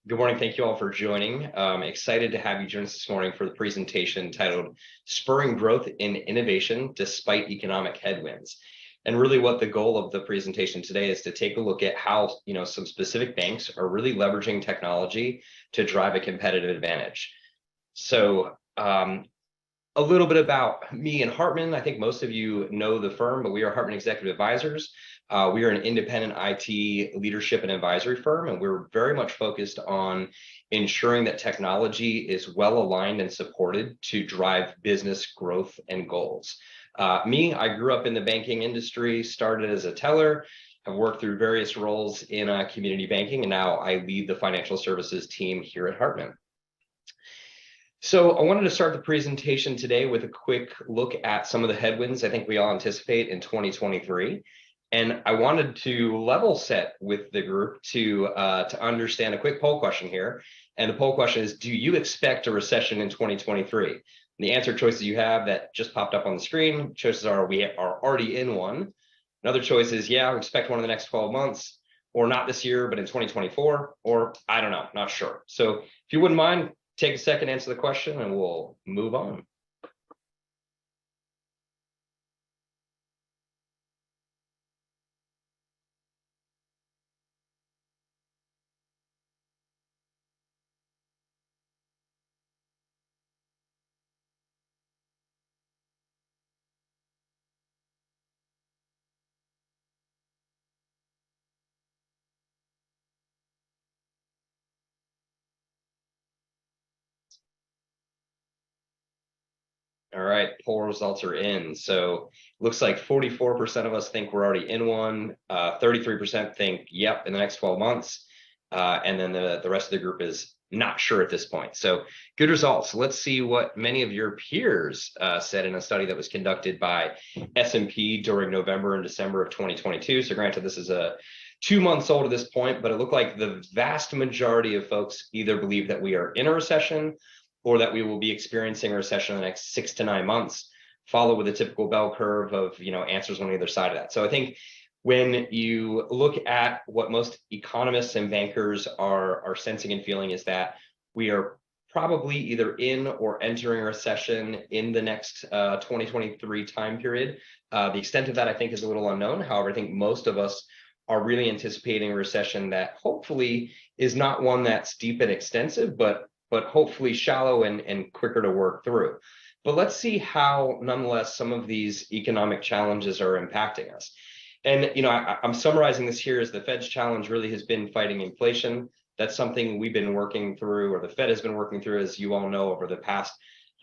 Good morning. Thank you all for joining. Excited to have you join us this morning for the presentation titled Spurring Growth in Innovation Despite Economic Headwinds. And really what the goal of the presentation today is to take a look at how, some specific banks are really leveraging technology to drive a competitive advantage. So a little bit about me and Hartman. I think most of you know the firm, but we are Hartman Executive Advisors. We are an independent IT leadership and advisory firm, and we're very much focused on ensuring that technology is well aligned and supported to drive business growth and goals. I grew up in the banking industry, started as a teller, have worked through various roles in community banking, and now I lead the financial services team here at Hartman. So I wanted to start the presentation today with a quick look at some of the headwinds I think we all anticipate in 2023. And I wanted to level set with the group to understand a quick poll question here. And the poll question is, do you expect a recession in 2023? And the answer choices you have that just popped up on the screen, choices are we are already in one. Another choice is, yeah, I expect one in the next 12 months, or not this year, but in 2024, or I don't know, not sure. So if you wouldn't mind, take a second to answer the question and we'll move on. All right, poll results are in. So looks like 44% of us think we're already in one. 33% think, yep, in the next 12 months. And then the rest of the group is not sure at this point. So good results. Let's see what many of your peers said in a study that was conducted by S&P during November and December of 2022. So granted, this is 2 months old at this point, but it looked like the vast majority of folks either believe that we are in a recession or that we will be experiencing a recession in the next 6 to 9 months, followed with a typical bell curve of answers on either side of that. So I think when you look at what most economists and bankers are sensing and feeling is that we are probably either in or entering a recession in the next 2023 time period. The extent of that I think is a little unknown. However, I think most of us are really anticipating a recession that hopefully is not one that's deep and extensive, but hopefully shallow and quicker to work through. But let's see how, nonetheless, some of these economic challenges are impacting us. And I'm summarizing this here as the Fed's challenge really has been fighting inflation. That's something we've been working through, or the Fed has been working through, as you all know, over the past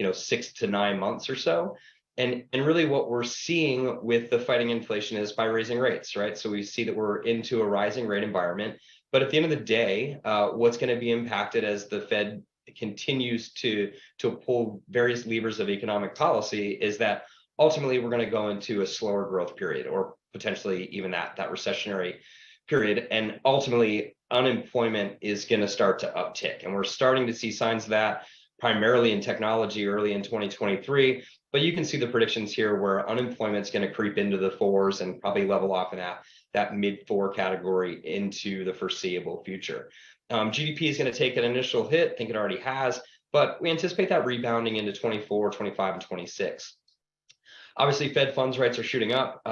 6 to 9 months or so. And really what we're seeing with the fighting inflation is by raising rates, right? So we see that we're into a rising rate environment. But at the end of the day, what's going to be impacted as the Fed continues to pull various levers of economic policy is that ultimately we're going to go into a slower growth period, or potentially even that recessionary period. And ultimately unemployment is going to start to uptick. And we're starting to see signs of that primarily in technology early in 2023. But you can see the predictions here where unemployment is going to creep into the 4s and probably level off in that mid-4 category into the foreseeable future. GDP is going to take an initial hit. I think it already has, but we anticipate that rebounding into 24, 25, and 26. Obviously, Fed funds rates are shooting up.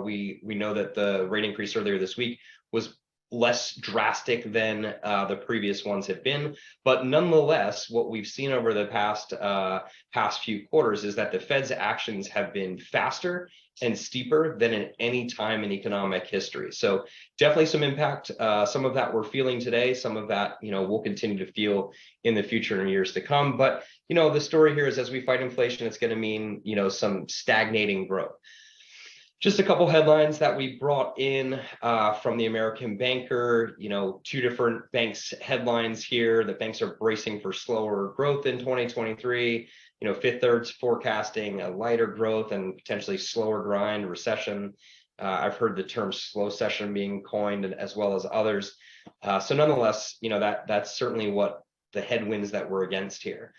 We know that the rate increase earlier this week was less drastic than the previous ones have been, but nonetheless, what we've seen over the past few quarters is that the Fed's actions have been faster and steeper than in any time in economic history. So definitely some impact. Some of that we're feeling today. Some of that, we'll continue to feel in the future and years to come. But, the story here is as we fight inflation, it's going to mean, some stagnating growth. Just a couple headlines that we brought in from the American Banker, 2 different banks headlines here. The banks are bracing for slower growth in 2023. Fifth Third's forecasting a lighter growth and potentially slower grind, recession. I've heard the term slow session being coined, as well as others. So nonetheless, that's certainly what the headwinds that we're against here.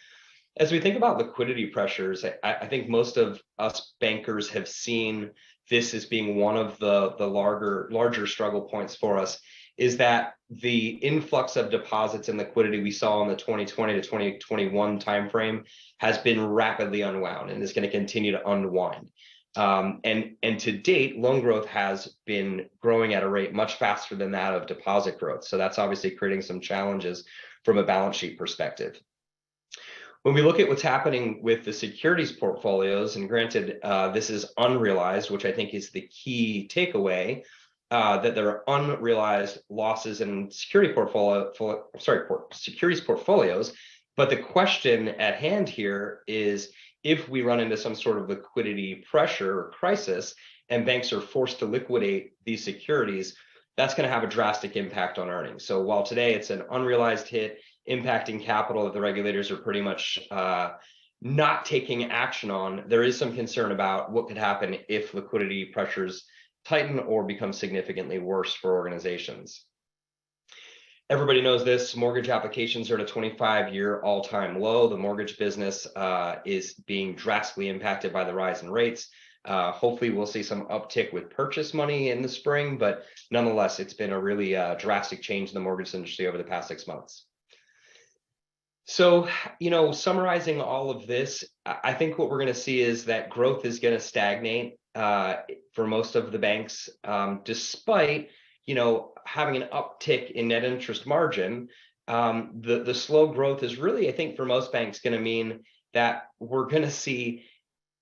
As we think about liquidity pressures, I think most of us bankers have seen this as being one of the larger struggle points for us is that the influx of deposits and liquidity we saw in the 2020 to 2021 timeframe has been rapidly unwound and is going to continue to unwind. And to date, loan growth has been growing at a rate much faster than that of deposit growth. So that's obviously creating some challenges from a balance sheet perspective. When we look at what's happening with the securities portfolios, and granted, this is unrealized, which I think is the key takeaway, that there are unrealized losses in securities portfolios. But the question at hand here is, if we run into some sort of liquidity pressure or crisis and banks are forced to liquidate these securities, that's going to have a drastic impact on earnings. So while today it's an unrealized hit impacting capital that the regulators are pretty much not taking action on, there is some concern about what could happen if liquidity pressures tighten or become significantly worse for organizations. Everybody knows this, mortgage applications are at a 25-year all-time low. The mortgage business is being drastically impacted by the rise in rates. Hopefully we'll see some uptick with purchase money in the spring, but nonetheless, it's been a really drastic change in the mortgage industry over the past 6 months. So, summarizing all of this, I think what we're going to see is that growth is going to stagnate for most of the banks, despite having an uptick in net interest margin. The slow growth is really, I think, for most banks going to mean that we're going to see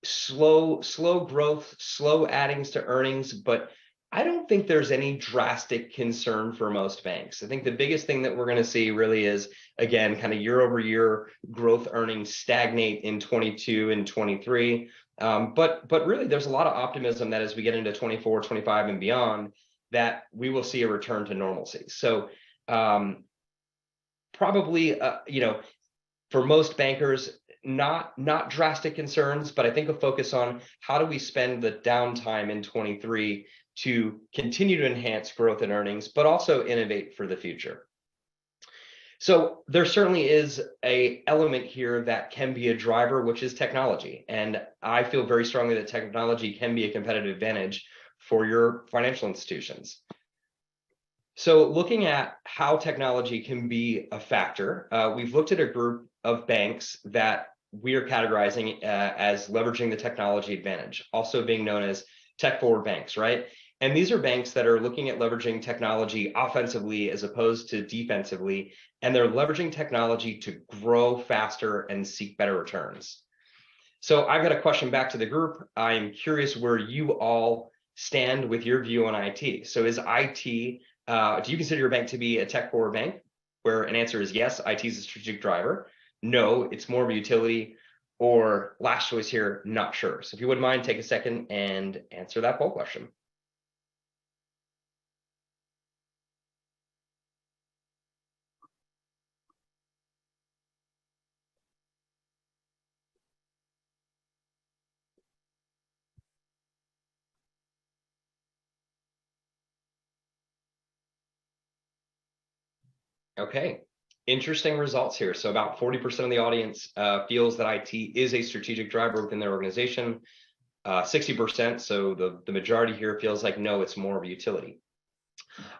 slow growth, slow addings to earnings, but I don't think there's any drastic concern for most banks. I think the biggest thing that we're going to see really is, again, kind of year over year growth earnings stagnate in 22 and 23. But really, there's a lot of optimism that as we get into 24, 25 and beyond, that we will see a return to normalcy. So probably, for most bankers, not drastic concerns, but I think a focus on how do we spend the downtime in 23 to continue to enhance growth and earnings, but also innovate for the future. So there certainly is an element here that can be a driver, which is technology. And I feel very strongly that technology can be a competitive advantage for your financial institutions. So looking at how technology can be a factor, we've looked at a group of banks that we are categorizing as leveraging the technology advantage, also being known as tech forward banks, right? And these are banks that are looking at leveraging technology offensively as opposed to defensively, and they're leveraging technology to grow faster and seek better returns. So I've got a question back to the group. I'm curious where you all stand with your view on IT. So is IT, do you consider your bank to be a tech forward bank? Where an answer is yes, IT is a strategic driver. No, it's more of a utility. Or last choice here, not sure. So if you wouldn't mind, take a second and answer that poll question. Okay, interesting results here. So about 40% of the audience feels that IT is a strategic driver within their organization. 60%, so the majority here feels like no, it's more of a utility.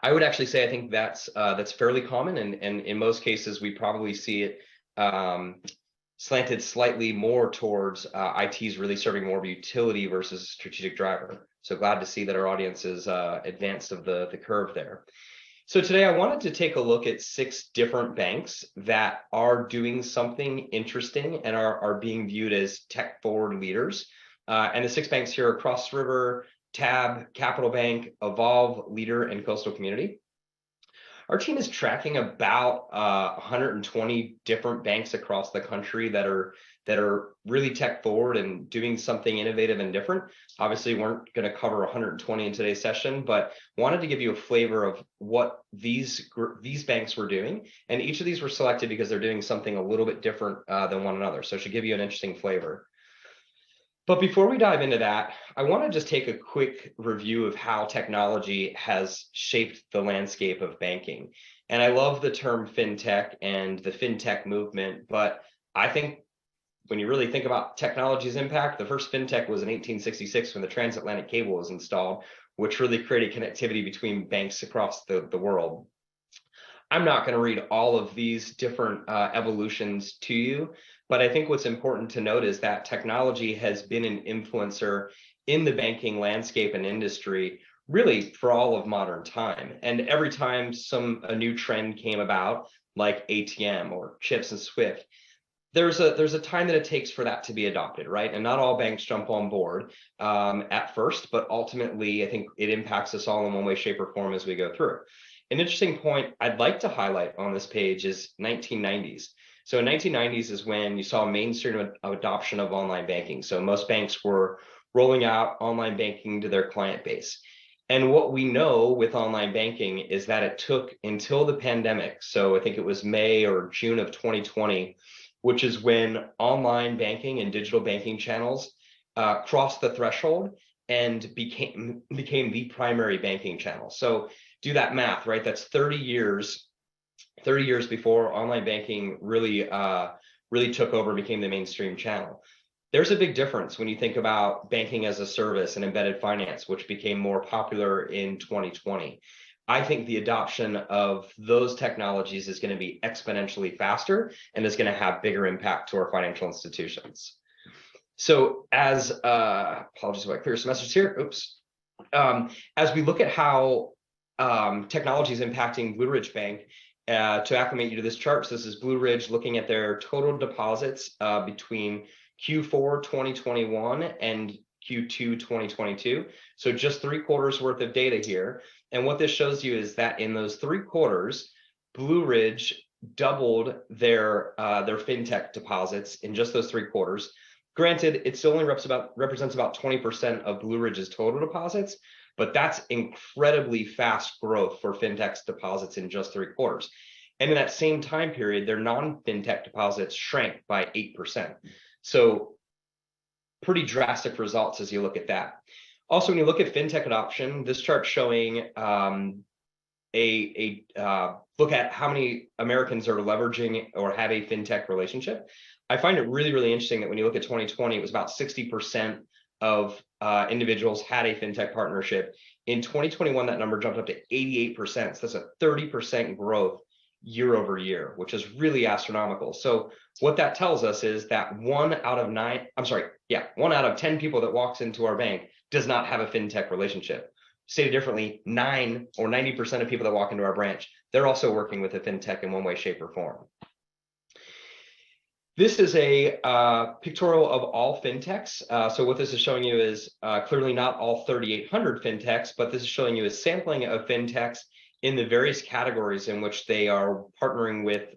I would actually say I think that's fairly common, and in most cases we probably see it slanted slightly more towards IT's really serving more of a utility versus a strategic driver. So glad to see that our audience is advanced of the curve there. So today I wanted to take a look at 6 different banks that are doing something interesting and are being viewed as tech forward leaders. And the 6 banks here are Cross River, Tab, Capital Bank, Evolve, Leader, and Coastal Community. Our team is tracking about 120 different banks across the country that are really tech forward and doing something innovative and different. Obviously, we weren't going to cover 120 in today's session, but wanted to give you a flavor of what these banks were doing. And each of these were selected because they're doing something a little bit different than one another. So it should give you an interesting flavor. But before we dive into that, I want to just take a quick review of how technology has shaped the landscape of banking. And I love the term fintech and the fintech movement, but I think when you really think about technology's impact, the first fintech was in 1866 when the transatlantic cable was installed, which really created connectivity between banks across the world. I'm not going to read all of these different evolutions to you, but I think what's important to note is that technology has been an influencer in the banking landscape and industry really for all of modern time. And every time a new trend came about, like ATM or chips and Swift, there's a time that it takes for that to be adopted, right? And not all banks jump on board at first, but ultimately, I think it impacts us all in one way, shape, or form as we go through. An interesting point I'd like to highlight on this page is 1990s. So in 1990s is when you saw mainstream adoption of online banking. So most banks were rolling out online banking to their client base. And what we know with online banking is that it took until the pandemic. So I think it was May or June of 2020, which is when online banking and digital banking channels crossed the threshold and became the primary banking channel. So do that math, right? That's 30 years before online banking really took over and became the mainstream channel. There's a big difference when you think about banking as a service and embedded finance, which became more popular in 2020. I think the adoption of those technologies is going to be exponentially faster and is going to have bigger impact to our financial institutions. So as apologies if I clear some messages here. Oops. As we look at how technology is impacting Blue Ridge Bank, to acclimate you to this chart, so this is Blue Ridge looking at their total deposits between Q4 2021 and Q2 2022. So just 3 quarters worth of data here. And what this shows you is that in those 3 quarters, Blue Ridge doubled their fintech deposits in just those 3 quarters. Granted, it still only represents about 20% of Blue Ridge's total deposits, but that's incredibly fast growth for fintech's deposits in just 3 quarters. And in that same time period, their non-fintech deposits shrank by 8%. So pretty drastic results as you look at that. Also, when you look at fintech adoption, this chart's showing a look at how many Americans are leveraging or have a fintech relationship. I find it really, really interesting that when you look at 2020, it was about 60% of individuals had a fintech partnership. In 2021, that number jumped up to 88%. So that's a 30% growth year over year, which is really astronomical. So what that tells us is that 1 out of 10 people that walks into our bank does not have a fintech relationship. Stated differently, 9 or 90% of people that walk into our branch, they're also working with a fintech in one way, shape, or form. This is a pictorial of all fintechs. So what this is showing you is clearly not all 3,800 fintechs, but this is showing you a sampling of fintechs in the various categories in which they are partnering with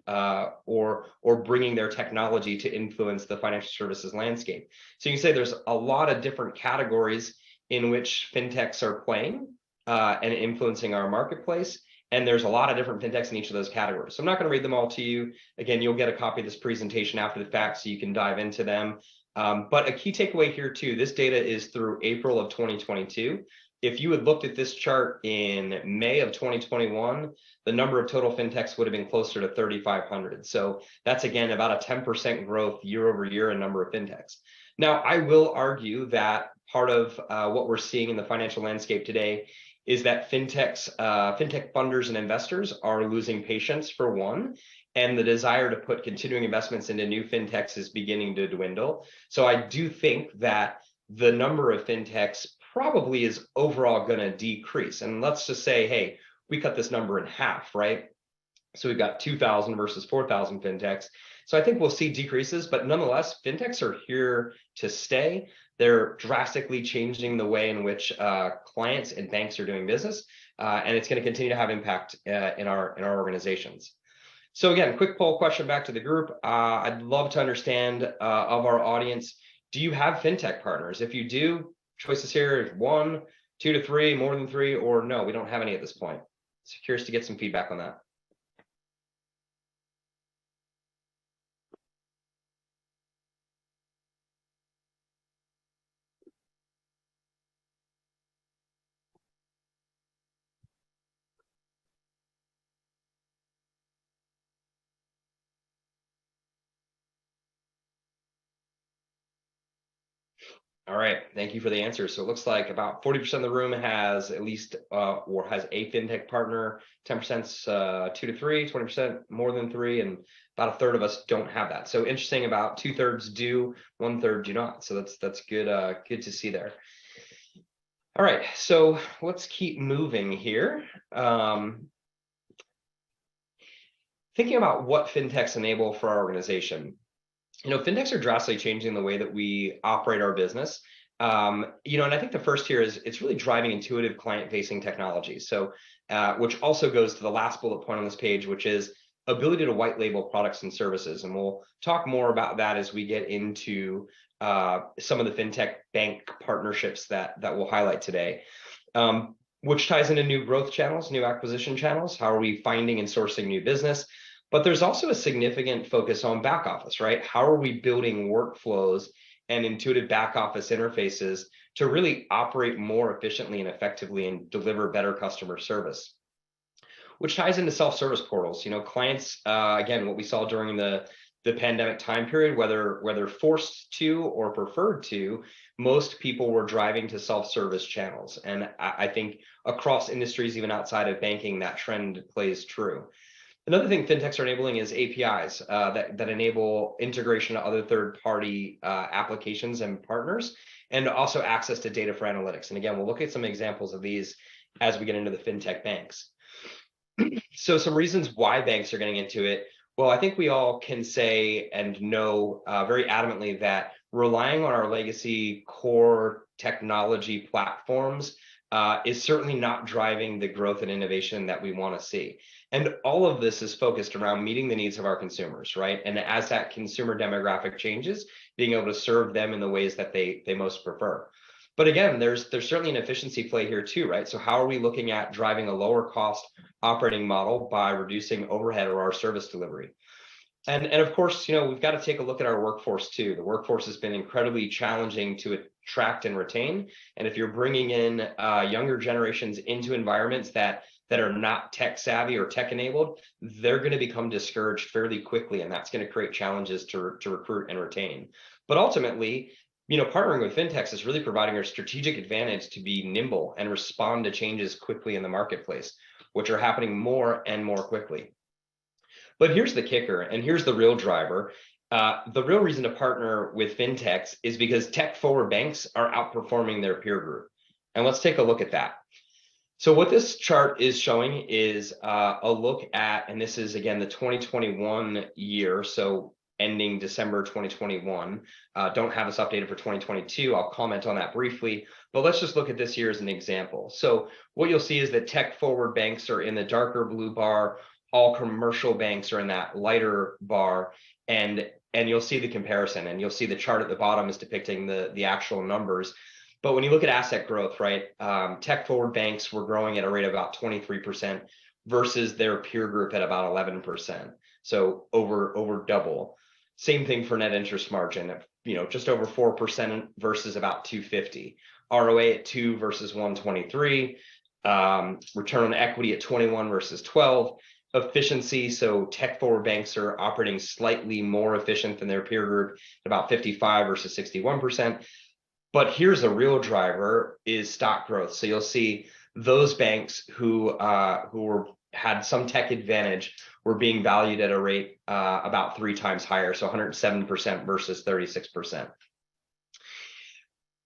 or bringing their technology to influence the financial services landscape. So you can say there's a lot of different categories in which fintechs are playing and influencing our marketplace. And there's a lot of different fintechs in each of those categories. So I'm not going to read them all to you. Again, you'll get a copy of this presentation after the fact so you can dive into them. But a key takeaway here too, this data is through April of 2022. If you had looked at this chart in May of 2021, the number of total fintechs would have been closer to 3,500. So that's, again, about a 10% growth year over year in number of fintechs. Now, I will argue that part of what we're seeing in the financial landscape today is that fintech funders and investors are losing patience for one, and the desire to put continuing investments into new fintechs is beginning to dwindle. So I do think that the number of fintechs probably is overall going to decrease. And let's just say, hey, we cut this number in half, right? So we've got 2,000 versus 4,000 fintechs. So I think we'll see decreases, but nonetheless, fintechs are here to stay. They're drastically changing the way in which clients and banks are doing business, and it's going to continue to have impact in our organizations. So again, quick poll question back to the group. I'd love to understand of our audience, do you have fintech partners? If you do, choices here: 1, 2 to 3, more than 3, or no, we don't have any at this point. So curious to get some feedback on that. All right, thank you for the answer. So it looks like about 40% of the room has at least or has a fintech partner, 10%'s 2 to 3, 20% more than 3, and about a third of us don't have that. So interesting, about 2/3 do, 1/3 do not. So that's good, good to see there. All right, so let's keep moving here. Thinking about what fintechs enable for our organization. Fintechs are drastically changing the way that we operate our business. And I think the first here is it's really driving intuitive client-facing technology. So, which also goes to the last bullet point on this page, which is ability to white label products and services. And we'll talk more about that as we get into some of the fintech bank partnerships that we'll highlight today. Which ties into new growth channels, new acquisition channels. How are we finding and sourcing new business? But there's also a significant focus on back office, right? How are we building workflows and intuitive back office interfaces to really operate more efficiently and effectively and deliver better customer service? Which ties into self-service portals. Clients, again, what we saw during the pandemic time period, whether forced to or preferred to, most people were driving to self-service channels. And I think across industries, even outside of banking, that trend plays true. Another thing fintechs are enabling is APIs that enable integration to other third-party applications and partners, and also access to data for analytics. And again, we'll look at some examples of these as we get into the fintech banks. So some reasons why banks are getting into it. Well, I think we all can say and know very adamantly that relying on our legacy core technology platforms is certainly not driving the growth and innovation that we want to see. And all of this is focused around meeting the needs of our consumers, right? And as that consumer demographic changes, being able to serve them in the ways that they most prefer. But again, there's certainly an efficiency play here too, right? So how are we looking at driving a lower cost operating model by reducing overhead or our service delivery? And of course, we've got to take a look at our workforce too. The workforce has been incredibly challenging to attract and retain. And if you're bringing in younger generations into environments that are not tech savvy or tech enabled, they're going to become discouraged fairly quickly, and that's going to create challenges to recruit and retain. But ultimately, partnering with fintechs is really providing a strategic advantage to be nimble and respond to changes quickly in the marketplace, which are happening more and more quickly. But here's the kicker, and here's the real driver. The real reason to partner with fintechs is because tech-forward banks are outperforming their peer group. And let's take a look at that. So what this chart is showing is a look at, and this is, again, the 2021 year, so ending December 2021. Don't have this updated for 2022. I'll comment on that briefly, but let's just look at this year as an example. So what you'll see is that tech-forward banks are in the darker blue bar, all commercial banks are in that lighter bar, and you'll see the comparison, and you'll see the chart at the bottom is depicting the actual numbers. But when you look at asset growth, right, tech forward banks were growing at a rate of about 23% versus their peer group at about 11%. So over double. Same thing for net interest margin, just over 4% versus about 250. ROA at 2 versus 123. Return on equity at 21 versus 12. Efficiency, so tech forward banks are operating slightly more efficient than their peer group at about 55 versus 61%. But here's a real driver is stock growth. So you'll see those banks who had some tech advantage were being valued at a rate about 3 times higher, so 107% versus 36%.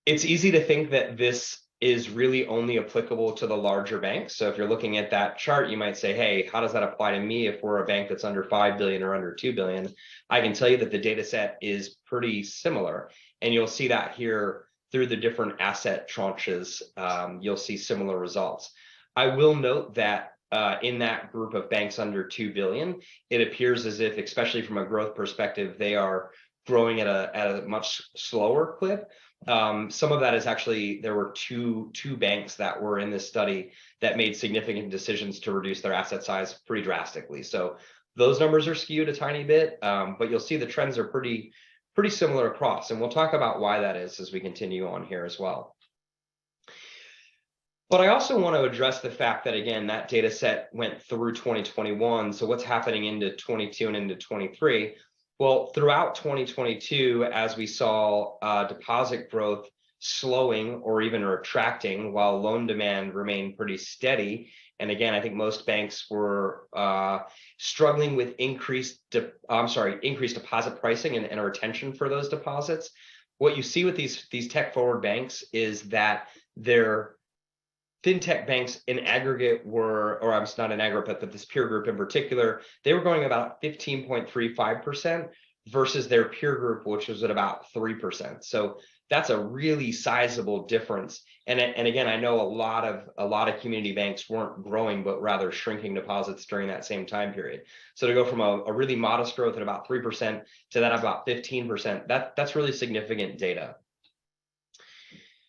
It's easy to think that this is really only applicable to the larger banks. So if you're looking at that chart, you might say, hey, how does that apply to me if we're a bank that's under 5 billion or under 2 billion? I can tell you that the data set is pretty similar. And you'll see that here through the different asset tranches, you'll see similar results. I will note that in that group of banks under 2 billion, it appears as if, especially from a growth perspective, they are growing at a much slower clip. Some of that is actually, there were two banks that were in this study that made significant decisions to reduce their asset size pretty drastically. So those numbers are skewed a tiny bit, but you'll see the trends are pretty similar across. And we'll talk about why that is as we continue on here as well. But I also want to address the fact that, again, that data set went through 2021. So what's happening into 22 and into 23? Well, throughout 2022, as we saw deposit growth slowing or even retracting, while loan demand remained pretty steady. And again, I think most banks were struggling with increased deposit pricing and retention for those deposits. What you see with these tech forward banks is that their fintech banks in aggregate were, or I'm not in aggregate, but this peer group in particular, they were going about 15.35% versus their peer group, which was at about 3%. So that's a really sizable difference. And again, I know a lot of community banks weren't growing, but rather shrinking deposits during that same time period. So to go from a really modest growth at about 3% to that about 15%, that's really significant data.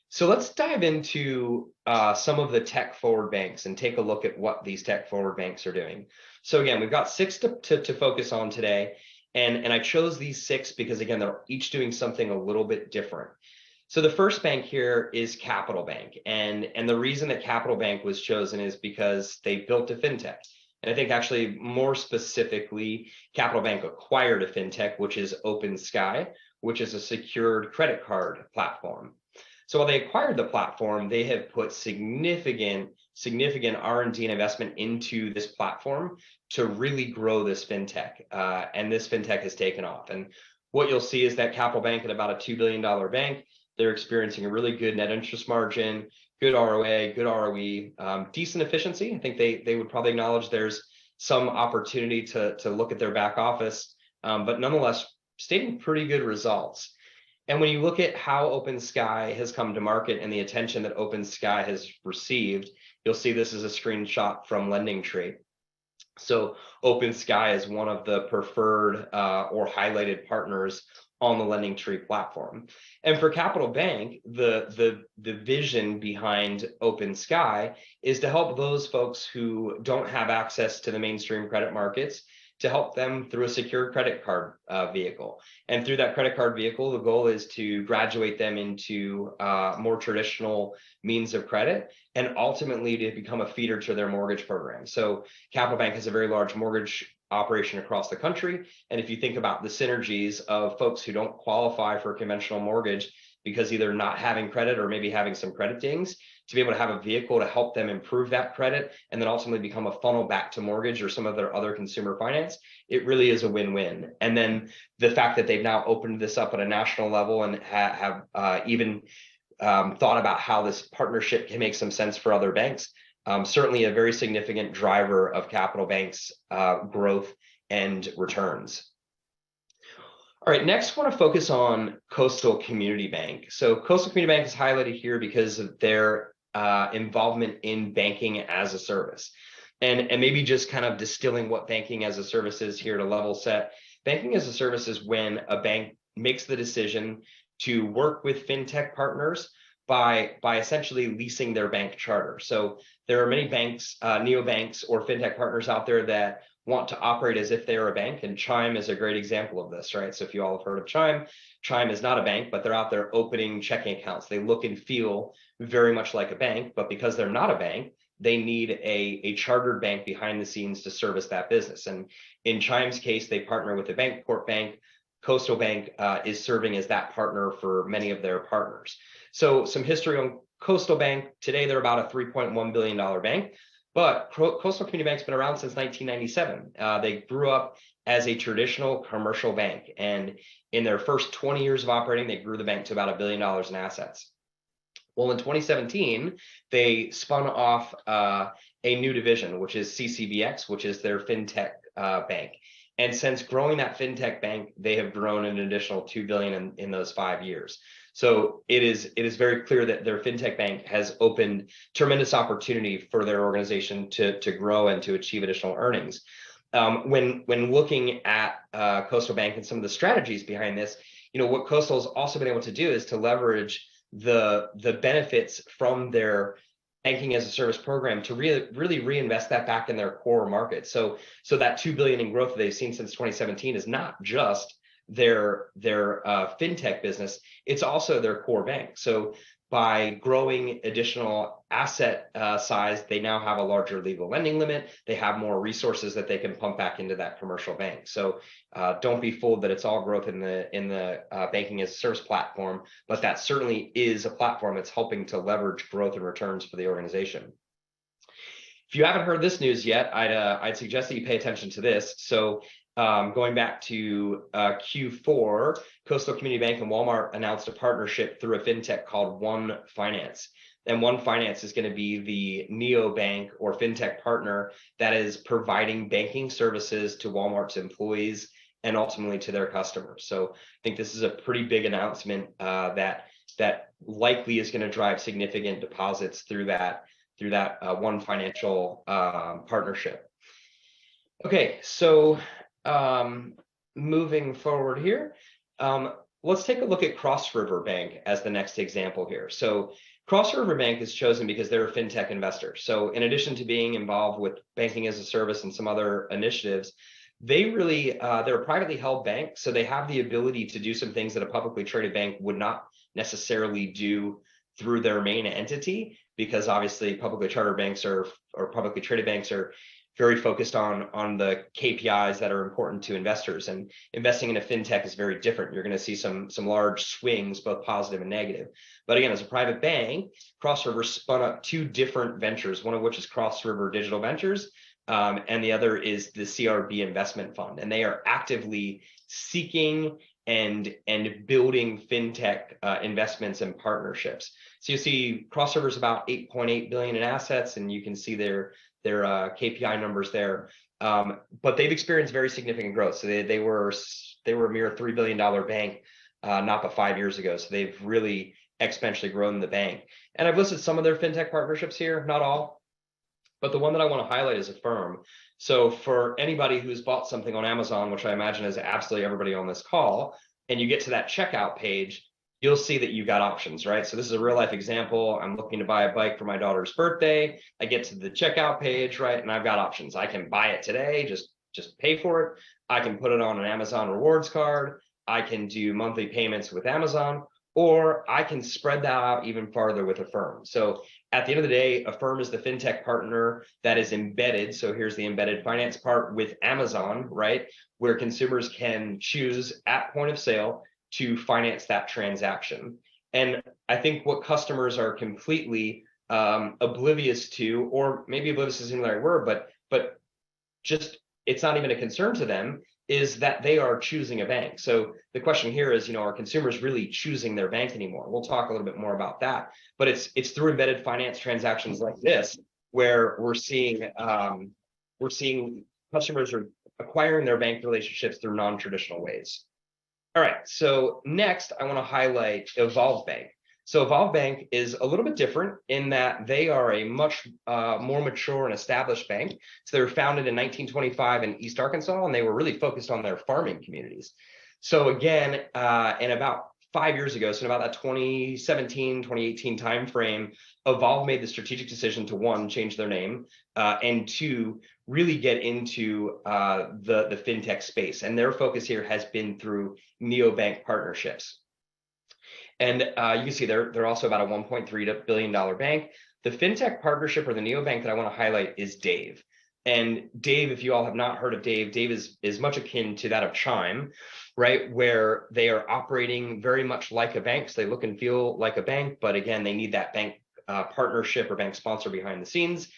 So let's dive into some of the tech forward banks and take a look at what these tech forward banks are doing. So again, we've got 6 to focus on today. And I chose these 6 because, again, they're each doing something a little bit different. So the first bank here is Capital Bank. And the reason that Capital Bank was chosen is because they built a fintech. And I think actually more specifically, Capital Bank acquired a fintech, which is OpenSky, which is a secured credit card platform. So while they acquired the platform, they have put significant R&D and investment into this platform to really grow this fintech. And this fintech has taken off. And what you'll see is that Capital Bank, at about a $2 billion bank, they're experiencing a really good net interest margin, good ROA, good ROE, decent efficiency. I think they would probably acknowledge there's some opportunity to look at their back office, but nonetheless, stating pretty good results. And when you look at how OpenSky has come to market and the attention that OpenSky has received, you'll see this is a screenshot from LendingTree. So OpenSky is one of the preferred or highlighted partners on the LendingTree platform. And for Capital Bank, the vision behind OpenSky is to help those folks who don't have access to the mainstream credit markets, to help them through a secured credit card vehicle. And through that credit card vehicle, the goal is to graduate them into more traditional means of credit and ultimately to become a feeder to their mortgage program. So Capital Bank has a very large mortgage operation across the country. And if you think about the synergies of folks who don't qualify for a conventional mortgage because either not having credit or maybe having some credit dings, to be able to have a vehicle to help them improve that credit and then ultimately become a funnel back to mortgage or some of their other consumer finance, it really is a win-win. And then the fact that they've now opened this up at a national level and have even thought about how this partnership can make some sense for other banks, certainly a very significant driver of Capital Bank's growth and returns. All right, next I want to focus on Coastal Community Bank. So Coastal Community Bank is highlighted here because of their involvement in banking as a service. And maybe just kind of distilling what banking as a service is here to level set. Banking as a service is when a bank makes the decision to work with fintech partners by essentially leasing their bank charter. So there are many banks, neobanks or fintech partners out there that want to operate as if they are a bank, and Chime is a great example of this, right? So if you all have heard of Chime, Chime is not a bank, but they're out there opening checking accounts. They look and feel very much like a bank, but because they're not a bank, they need a chartered bank behind the scenes to service that business. And in Chime's case, they partner with a Bancorp Bank. Coastal Bank is serving as that partner for many of their partners. So some history on Coastal Bank. Today, they're about a $3.1 billion bank. But Coastal Community Bank's been around since 1997. They grew up as a traditional commercial bank. And in their first 20 years of operating, they grew the bank to about $1 billion in assets. Well, in 2017, they spun off a new division, which is CCBX, which is their fintech bank. And since growing that fintech bank, they have grown an additional $2 billion in those 5 years. So it is very clear that their fintech bank has opened tremendous opportunity for their organization to grow and to achieve additional earnings. When looking at Coastal Bank and some of the strategies behind this, what Coastal has also been able to do is to leverage the benefits from their banking as a service program to really reinvest that back in their core market. So that $2 billion in growth that they've seen since 2017 is not just their fintech business, it's also their core bank. So by growing additional asset size, they now have a larger legal lending limit. They have more resources that they can pump back into that commercial bank. So don't be fooled that it's all growth in the banking as a service platform, but that certainly is a platform that's helping to leverage growth and returns for the organization. If you haven't heard this news yet, I'd suggest that you pay attention to this. So going back to Q4, Coastal Community Bank and Walmart announced a partnership through a fintech called One Finance. And One Finance is going to be the neobank or fintech partner that is providing banking services to Walmart's employees and ultimately to their customers. So I think this is a pretty big announcement that likely is going to drive significant deposits through that One Financial partnership. Okay, so moving forward here, let's take a look at Cross River Bank as the next example here. So Cross River Bank is chosen because they're a fintech investor. So in addition to being involved with banking as a service and some other initiatives, they're a privately held bank. So they have the ability to do some things that a publicly traded bank would not necessarily do through their main entity, because obviously publicly chartered banks or publicly traded banks are very focused on the KPIs that are important to investors, and investing in a fintech is very different. You're going to see some large swings, both positive and negative. But again, as a private bank, Cross River spun up two different ventures, one of which is Cross River Digital Ventures, and the other is the CRB Investment Fund, and they are actively seeking and building fintech investments and partnerships. So you see Cross River is about 8.8 billion in assets, and you can see their KPI numbers there. But they've experienced very significant growth. So they were a mere $3 billion bank not but 5 years ago. So they've really exponentially grown the bank. And I've listed some of their fintech partnerships here, not all, but the one that I want to highlight is Affirm. So for anybody who's bought something on Amazon, which I imagine is absolutely everybody on this call, and you get to that checkout page, you'll see that you've got options, right? So this is a real life example. I'm looking to buy a bike for my daughter's birthday. I get to the checkout page, right? And I've got options. I can buy it today, just pay for it. I can put it on an Amazon rewards card. I can do monthly payments with Amazon, or I can spread that out even farther with Affirm. So at the end of the day, Affirm is the fintech partner that is embedded. So here's the embedded finance part with Amazon, right? Where consumers can choose at point of sale to finance that transaction. And I think what customers are completely oblivious to, or maybe oblivious isn't the right word, but just it's not even a concern to them, is that they are choosing a bank. So the question here is, are consumers really choosing their bank anymore? We'll talk a little bit more about that, but it's through embedded finance transactions like this where we're seeing customers are acquiring their bank relationships through non-traditional ways. All right, so next I want to highlight Evolve Bank. So Evolve Bank is a little bit different in that they are a much more mature and established bank. So they were founded in 1925 in East Arkansas, and they were really focused on their farming communities. So again, in about 5 years ago, so in about that 2017, 2018 timeframe, Evolve made the strategic decision to, one, change their name, and two, really get into the fintech space. And their focus here has been through neobank partnerships. And you can see they're also about a $1.3 billion bank. The fintech partnership or the neobank that I want to highlight is Dave. And Dave, if you all have not heard of Dave, Dave is much akin to that of Chime, right? Where they are operating very much like a bank. So they look and feel like a bank, but again, they need that bank partnership or bank sponsor behind the scenes.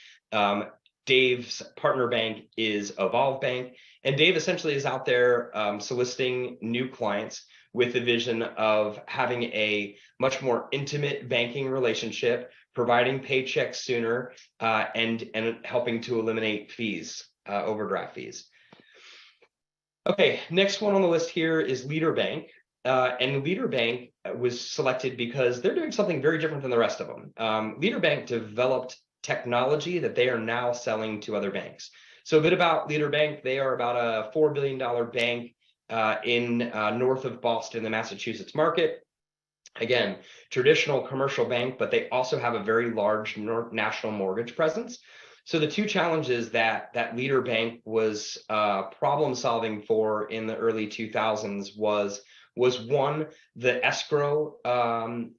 Dave's partner bank is Evolve Bank. And Dave essentially is out there soliciting new clients with the vision of having a much more intimate banking relationship, providing paychecks sooner, and helping to eliminate fees, overdraft fees. Okay, next one on the list here is Leader Bank. And Leader Bank was selected because they're doing something very different than the rest of them. Leader Bank developed technology that they are now selling to other banks. So a bit about Leader Bank, they are about a $4 billion bank in north of Boston, the Massachusetts market. Again, traditional commercial bank, but they also have a very large national mortgage presence. So the two challenges that Leader Bank was problem solving for in the early 2000s was, was one, the escrow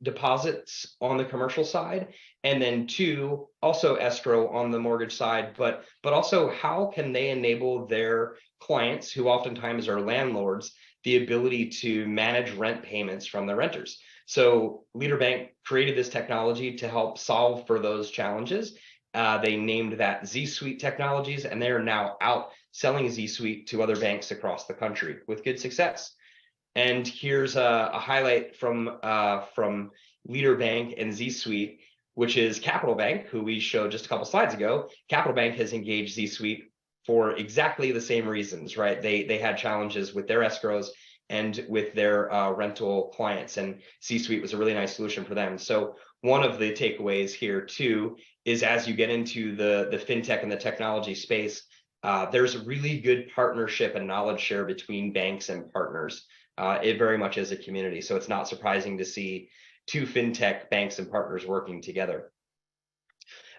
deposits on the commercial side, and then two, also escrow on the mortgage side, but also how can they enable their clients, who oftentimes are landlords, the ability to manage rent payments from their renters. So Leader Bank created this technology to help solve for those challenges. They named that Z Suite Technologies, and they are now out selling Z Suite to other banks across the country with good success. And here's a highlight from Leader Bank and Z Suite, which is Capital Bank, who we showed just a couple slides ago. Capital Bank has engaged Z Suite for exactly the same reasons, right? They had challenges with their escrows and with their rental clients, and Z Suite was a really nice solution for them. So one of the takeaways here too is, as you get into the fintech and the technology space, there's really good partnership and knowledge share between banks and partners. It very much is a community, so it's not surprising to see two fintech banks and partners working together.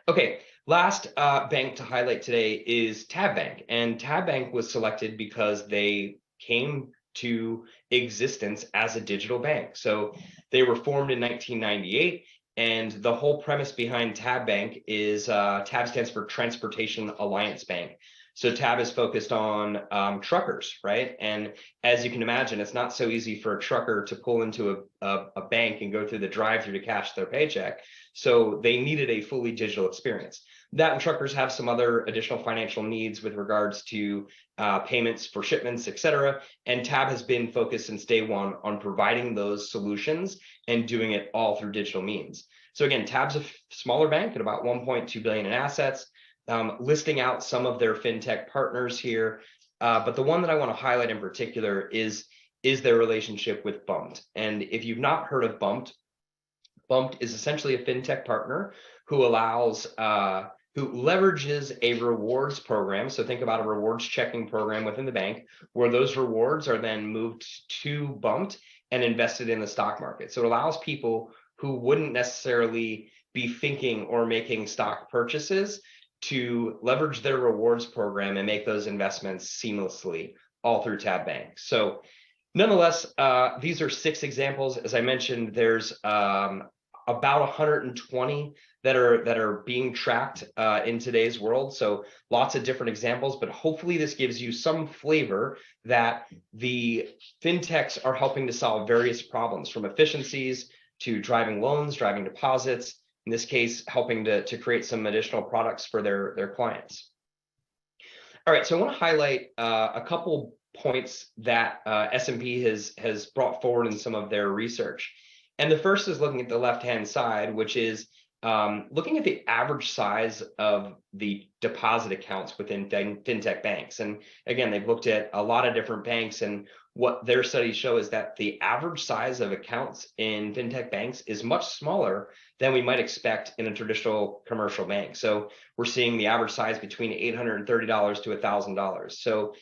Okay, last bank to highlight today is Tab Bank, and Tab Bank was selected because they came to existence as a digital bank. So they were formed in 1998, and the whole premise behind Tab Bank is TAB stands for Transportation Alliance Bank. So TAB is focused on truckers, right? And as you can imagine, it's not so easy for a trucker to pull into a bank and go through the drive-through to cash their paycheck. So they needed a fully digital experience. That and truckers have some other additional financial needs with regards to payments for shipments, et cetera. And TAB has been focused since day one on providing those solutions and doing it all through digital means. So again, TAB's a smaller bank at about 1.2 billion in assets. Listing out some of their fintech partners here, but the one that I want to highlight in particular is their relationship with Bumped. And if you've not heard of Bumped, Bumped is essentially a fintech partner who allows who leverages a rewards program. So think about a rewards checking program within the bank, where those rewards are then moved to Bumped and invested in the stock market. So it allows people who wouldn't necessarily be thinking or making stock purchases to leverage their rewards program and make those investments seamlessly all through Tab Bank. So nonetheless, these are 6 examples. As I mentioned, there's about 120 that are being tracked in today's world. So lots of different examples, but hopefully this gives you some flavor that the fintechs are helping to solve various problems, from efficiencies to driving loans, driving deposits, in this case, helping to create some additional products for their clients. All right, so I want to highlight a couple points that S&P has brought forward in some of their research. And the first is looking at the left-hand side, which is looking at the average size of the deposit accounts within fintech banks. And again, they've looked at a lot of different banks, and what their studies show is that the average size of accounts in fintech banks is much smaller than we might expect in a traditional commercial bank. So we're seeing the average size between $830 to $1,000. So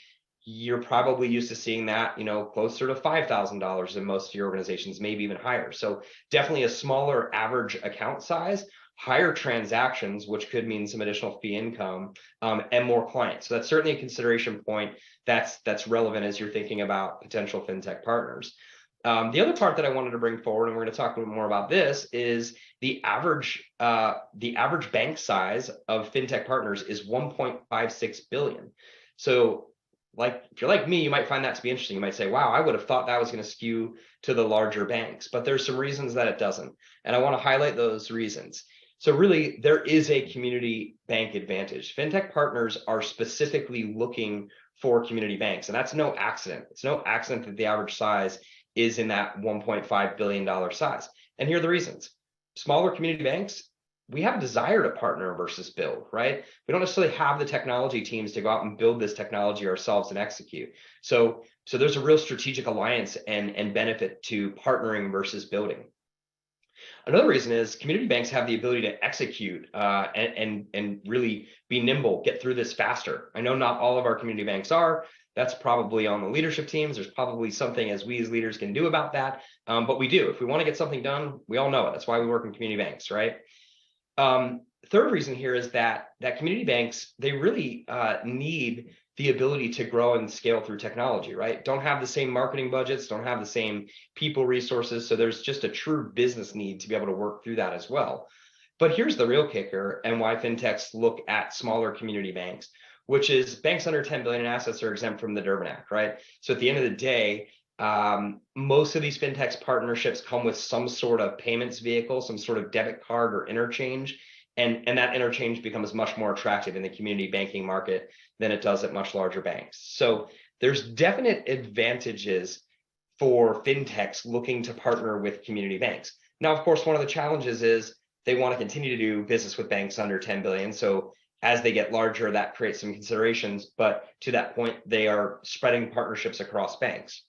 you're probably used to seeing that, closer to $5,000 in most of your organizations, maybe even higher. So definitely a smaller average account size, higher transactions, which could mean some additional fee income, and more clients. So that's certainly a consideration point that's relevant as you're thinking about potential fintech partners. The other part that I wanted to bring forward, and we're going to talk a little more about this, is the average bank size of fintech partners is 1.56 billion. So if you're like me, you might find that to be interesting. You might say, wow, I would have thought that was going to skew to the larger banks, but there's some reasons that it doesn't. And I want to highlight those reasons. So really, there is a community bank advantage. Fintech partners are specifically looking for community banks, and that's no accident. It's no accident that the average size is in that $1.5 billion size. And here are the reasons. Smaller community banks, we have a desire to partner versus build, right? We don't necessarily have the technology teams to go out and build this technology ourselves and execute. So there's a real strategic alliance and benefit to partnering versus building. Another reason is community banks have the ability to execute and really be nimble, get through this faster. I know not all of our community banks are. That's probably on the leadership teams. There's probably something as we as leaders can do about that. But we do. If we want to get something done, we all know it. That's why we work in community banks, right? Third reason here is that community banks, they really need the ability to grow and scale through technology, right? Don't have the same marketing budgets, don't have the same people resources. So there's just a true business need to be able to work through that as well. But here's the real kicker and why fintechs look at smaller community banks, which is banks under 10 billion in assets are exempt from the Durbin Act, right? So at the end of the day, most of these fintechs partnerships come with some sort of payments vehicle, some sort of debit card or interchange. And that interchange becomes much more attractive in the community banking market than it does at much larger banks. So there's definite advantages for fintechs looking to partner with community banks. Now, of course, one of the challenges is they want to continue to do business with banks under 10 billion. So as they get larger, that creates some considerations. But to that point, they are spreading partnerships across banks.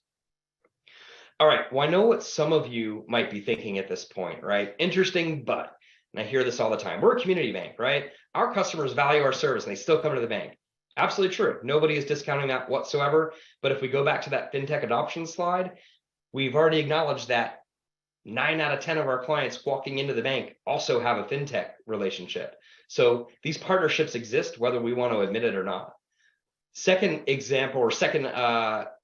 All right, well, I know what some of you might be thinking at this point, right? Interesting, but, and I hear this all the time, we're a community bank, right? Our customers value our service and they still come to the bank. Absolutely true. Nobody is discounting that whatsoever. But if we go back to that fintech adoption slide, we've already acknowledged that 9 out of 10 of our clients walking into the bank also have a fintech relationship. So these partnerships exist whether we want to admit it or not. Second example, or second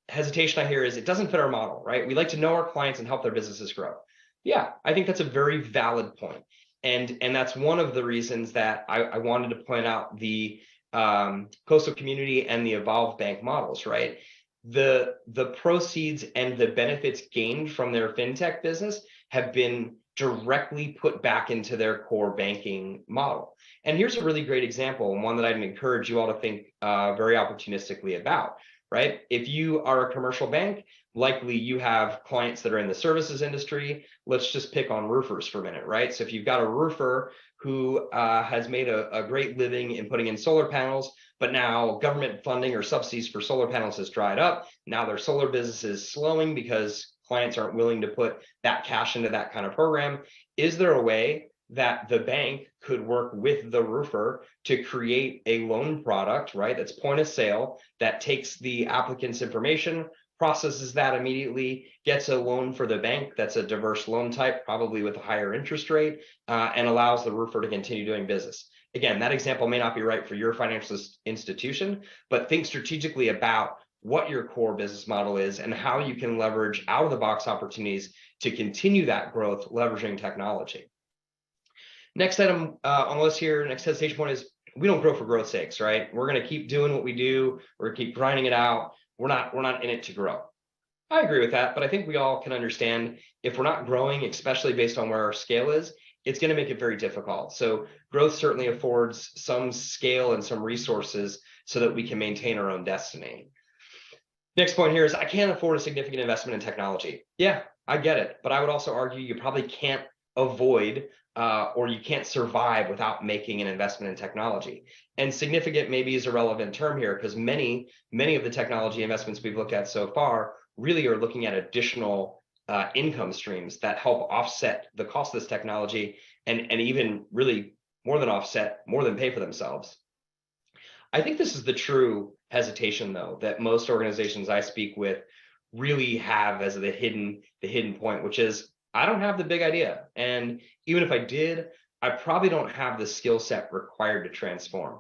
hesitation I hear is it doesn't fit our model, right? We like to know our clients and help their businesses grow. Yeah, I think that's a very valid point. And that's one of the reasons that I wanted to point out the Coastal Community and the Evolve Bank models, right? The proceeds and the benefits gained from their fintech business have been directly put back into their core banking model. And here's a really great example, and one that I'd encourage you all to think very opportunistically about, right? If you are a commercial bank, likely you have clients that are in the services industry. Let's just pick on roofers for a minute, right? So if you've got a roofer who has made a great living in putting in solar panels, but now government funding or subsidies for solar panels has dried up. Now their solar business is slowing because clients aren't willing to put that cash into that kind of program. Is there a way that the bank could work with the roofer to create a loan product, right? That's point of sale, that takes the applicant's information, processes that immediately, gets a loan for the bank that's a diverse loan type, probably with a higher interest rate, and allows the roofer to continue doing business. Again, that example may not be right for your financial institution, but think strategically about what your core business model is and how you can leverage out of the box opportunities to continue that growth, leveraging technology. Next item on the list here, next hesitation point is we don't grow for growth's sakes, right? We're going to keep doing what we do. We're going to keep grinding it out. We're not in it to grow. I agree with that, but I think we all can understand if we're not growing, especially based on where our scale is, it's going to make it very difficult. So growth certainly affords some scale and some resources so that we can maintain our own destiny. Next point here is I can't afford a significant investment in technology. Yeah, I get it, but I would also argue you probably can't avoid or you can't survive without making an investment in technology. And significant maybe is a relevant term here because many of the technology investments we've looked at so far really are looking at additional income streams that help offset the cost of this technology and even really more than offset, more than pay for themselves. I think this is the true hesitation, though, that most organizations I speak with really have as the hidden point, which is I don't have the big idea. And even if I did, I probably don't have the skill set required to transform.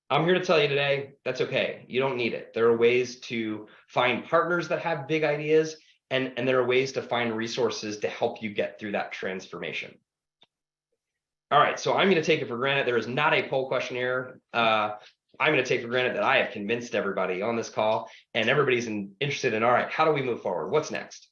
I'm here to tell you today, that's okay. You don't need it. There are ways to find partners that have big ideas, and there are ways to find resources to help you get through that transformation. All right, so I'm going to take it for granted there is not a poll questionnaire. I'm going to take for granted that I have convinced everybody on this call, and everybody's interested in, all right, how do we move forward? What's next?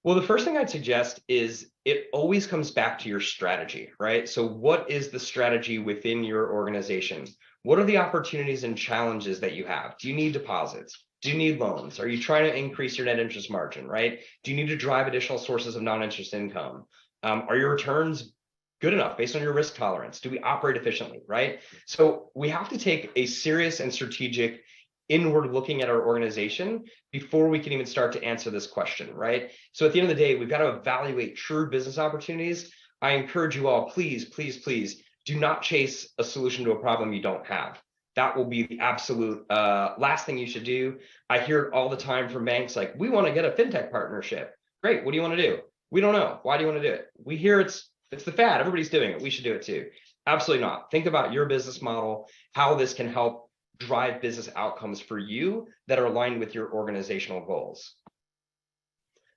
Well, the first thing I'd suggest is it always comes back to your strategy, right? So what is the strategy within your organization? What are the opportunities and challenges that you have? Do you need deposits? Do you need loans? Are you trying to increase your net interest margin, right? Do you need to drive additional sources of non-interest income? Are your returns good enough based on your risk tolerance? Do we operate efficiently, right? So we have to take a serious and strategic inward looking at our organization before we can even start to answer this question, right? So at the end of the day, we've got to evaluate true business opportunities. I encourage you all, please, please, please do not chase a solution to a problem you don't have. That will be the absolute last thing you should do. I hear it all the time from banks like, we want to get a fintech partnership. Great, what do you want to do? We don't know. Why do you want to do it? We hear it's the fad. Everybody's doing it. We should do it too. Absolutely not. Think about your business model, how this can help drive business outcomes for you that are aligned with your organizational goals.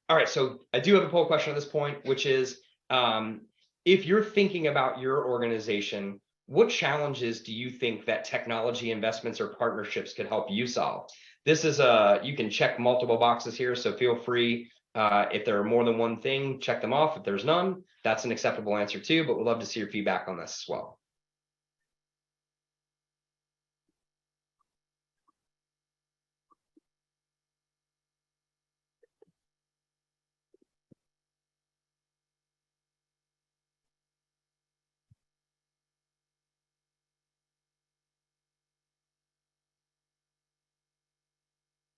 All right, so I do have a poll question at this point, which is, if you're thinking about your organization, what challenges do you think that technology investments or partnerships could help you solve? This is you can check multiple boxes here, so feel free, if there are more than one thing, check them off. If there's none, that's an acceptable answer too, but we'd love to see your feedback on this as well.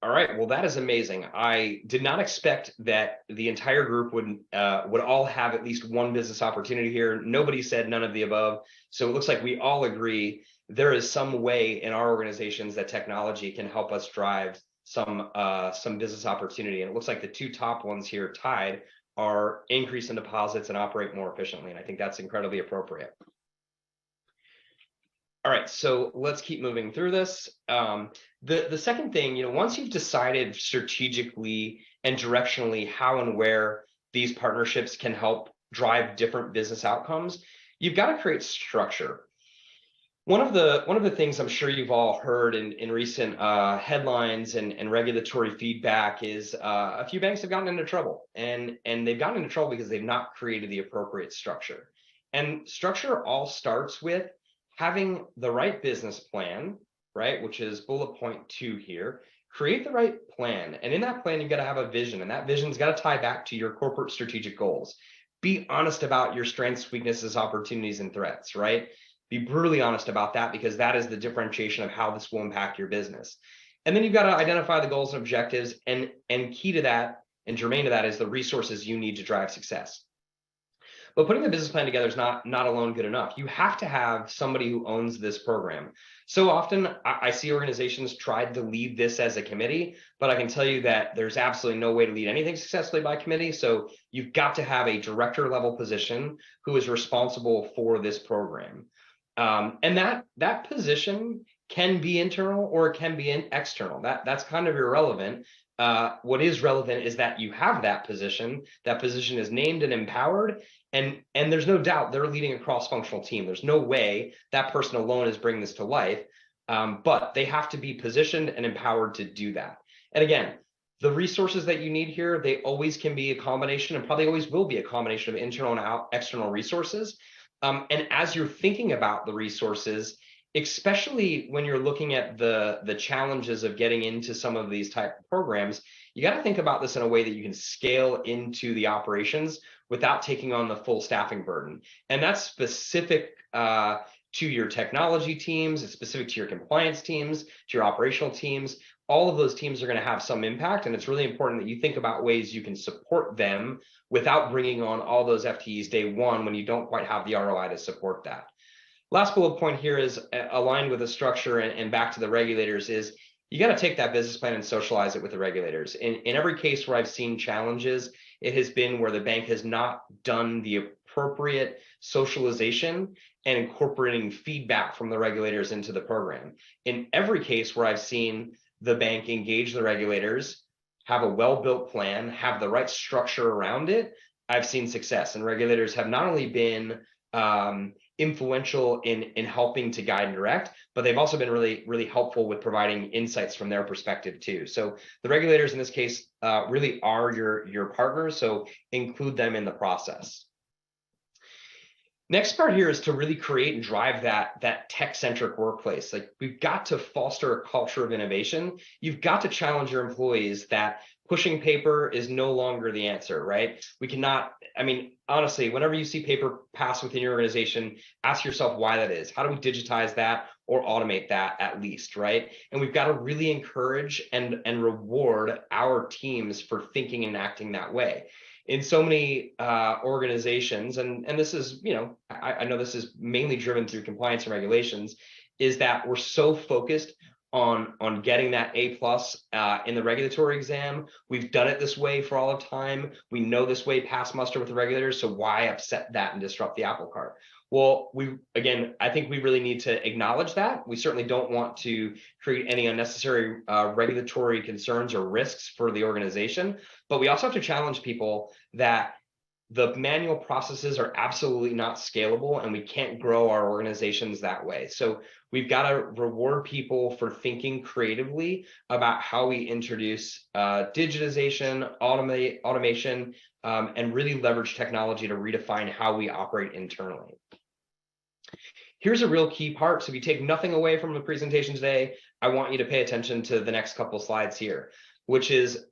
All right, well, that is amazing. I did not expect that the entire group would all have at least one business opportunity here. Nobody said none of the above. So it looks like we all agree there is some way in our organizations that technology can help us drive some business opportunity. And it looks like the two top ones here tied are increase in deposits and operate more efficiently. And I think that's incredibly appropriate. All right, so let's keep moving through this. The second thing, once you've decided strategically and directionally how and where these partnerships can help drive different business outcomes, you've got to create structure. One of the things I'm sure you've all heard in recent headlines and regulatory feedback is a few banks have gotten into trouble, and they've gotten into trouble because they've not created the appropriate structure. And structure all starts with having the right business plan, right, which is bullet point 2 here. Create the right plan, and in that plan, you've got to have a vision, and that vision's got to tie back to your corporate strategic goals. Be honest about your strengths, weaknesses, opportunities, and threats, right? Be brutally honest about that, because that is the differentiation of how this will impact your business. And then you've got to identify the goals and objectives, and key to that and germane to that is the resources you need to drive success. But putting the business plan together is not alone good enough. You have to have somebody who owns this program. So often I see organizations tried to lead this as a committee, but I can tell you that there's absolutely no way to lead anything successfully by committee. So you've got to have a director level position who is responsible for this program. And that position can be internal or it can be external. That's kind of irrelevant. What is relevant is that you have that position. That position is named and empowered, and there's no doubt they're leading a cross-functional team. There's no way that person alone is bringing this to life, but they have to be positioned and empowered to do that. And again, the resources that you need here, they always can be a combination, and probably always will be a combination of internal and external resources. And as you're thinking about the resources, especially when you're looking at the challenges of getting into some of these type of programs, you got to think about this in a way that you can scale into the operations without taking on the full staffing burden. And that's specific to your technology teams, it's specific to your compliance teams, to your operational teams. All of those teams are going to have some impact, and it's really important that you think about ways you can support them without bringing on all those FTEs day one when you don't quite have the ROI to support that. Last bullet point here is aligned with the structure and back to the regulators is you got to take that business plan and socialize it with the regulators. In every case where I've seen challenges, it has been where the bank has not done the appropriate socialization and incorporating feedback from the regulators into the program. In every case where I've seen the bank engage the regulators, have a well-built plan, have the right structure around it, I've seen success. And regulators have not only been influential in helping to guide and direct, but they've also been really helpful with providing insights from their perspective too. So the regulators in this case really are your partners, so include them in the process. Next part here is to really create and drive that tech-centric workplace. Like, we've got to foster a culture of innovation. You've got to challenge your employees that pushing paper is no longer the answer, right? We cannot, I mean, honestly, whenever you see paper pass within your organization, ask yourself why that is. How do we digitize that or automate that at least, right? And we've got to really encourage and reward our teams for thinking and acting that way. In so many organizations, and this is, I know this is mainly driven through compliance and regulations, is that we're so focused on getting that A+ in the regulatory exam. We've done it this way for all of time. We know this way pass muster with the regulators, so why upset that and disrupt the apple cart? Well, I think we really need to acknowledge that. We certainly don't want to create any unnecessary regulatory concerns or risks for the organization, but we also have to challenge people that the manual processes are absolutely not scalable, and we can't grow our organizations that way. So we've got to reward people for thinking creatively about how we introduce digitization, automation, and really leverage technology to redefine how we operate internally. Here's a real key part. So if you take nothing away from the presentation today, I want you to pay attention to the next couple slides here, which is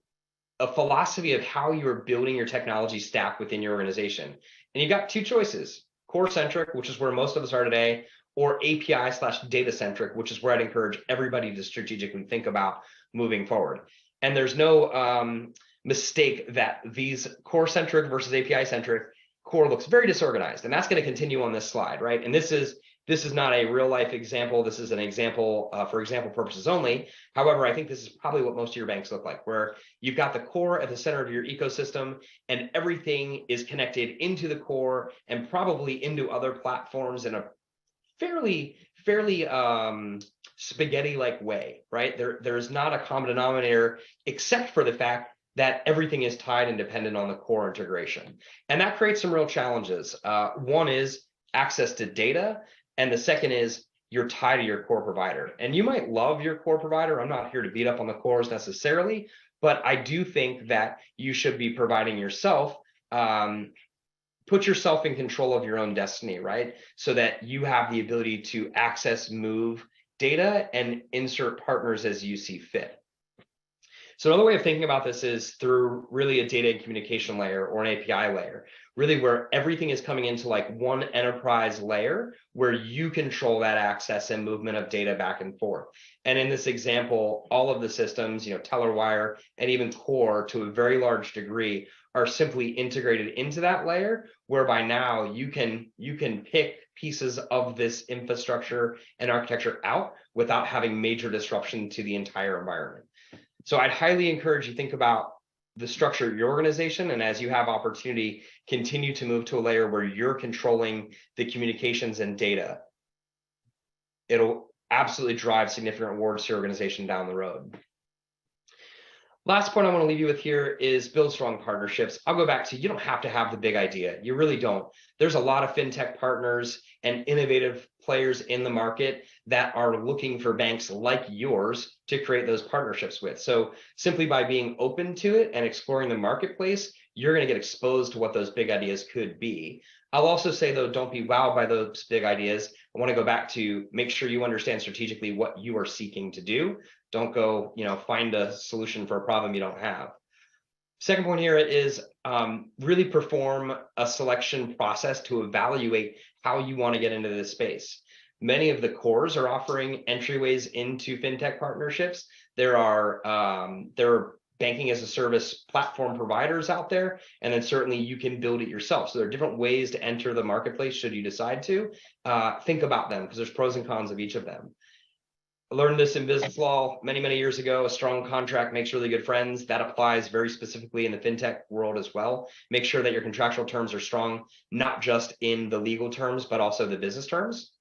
a philosophy of how you're building your technology stack within your organization. And you've got two choices: core centric, which is where most of us are today, or API/data centric, which is where I'd encourage everybody to strategically think about moving forward. And there's no mistake that these core centric versus API centric, core looks very disorganized, and that's going to continue on this slide, right? And this is not a real life example. This is an example for example purposes only. However, I think this is probably what most of your banks look like, where you've got the core at the center of your ecosystem, and everything is connected into the core and probably into other platforms in a fairly spaghetti-like way, right? There's not a common denominator except for the fact that everything is tied and dependent on the core integration. And that creates some real challenges. One is access to data, and the second is you're tied to your core provider. And you might love your core provider. I'm not here to beat up on the cores necessarily, but I do think that you should be providing yourself, put yourself in control of your own destiny, right? So that you have the ability to access, move data, and insert partners as you see fit. So another way of thinking about this is through really a data and communication layer or an API layer, really where everything is coming into like one enterprise layer where you control that access and movement of data back and forth. And in this example, all of the systems, TellerWire and even Core to a very large degree are simply integrated into that layer, whereby now you can pick pieces of this infrastructure and architecture out without having major disruption to the entire environment. So I'd highly encourage you to think about the structure of your organization, and as you have opportunity, continue to move to a layer where you're controlling the communications and data. It'll absolutely drive significant rewards to your organization down the road. Last point I want to leave you with here is build strong partnerships. I'll go back to, you don't have to have the big idea. You really don't. There's a lot of fintech partners and innovative players in the market that are looking for banks like yours to create those partnerships with. So simply by being open to it and exploring the marketplace, you're going to get exposed to what those big ideas could be. I'll also say, though, don't be wowed by those big ideas. I want to go back to make sure you understand strategically what you are seeking to do. Don't go, find a solution for a problem you don't have. Second point here is really perform a selection process to evaluate how you want to get into this space. Many of the cores are offering entryways into fintech partnerships. There are banking as a service platform providers out there, and then certainly you can build it yourself. So there are different ways to enter the marketplace should you decide to. Think about them, because there's pros and cons of each of them. I learned this in business law many years ago. A strong contract makes really good friends. That applies very specifically in the fintech world as well. Make sure that your contractual terms are strong, not just in the legal terms, but also the business terms.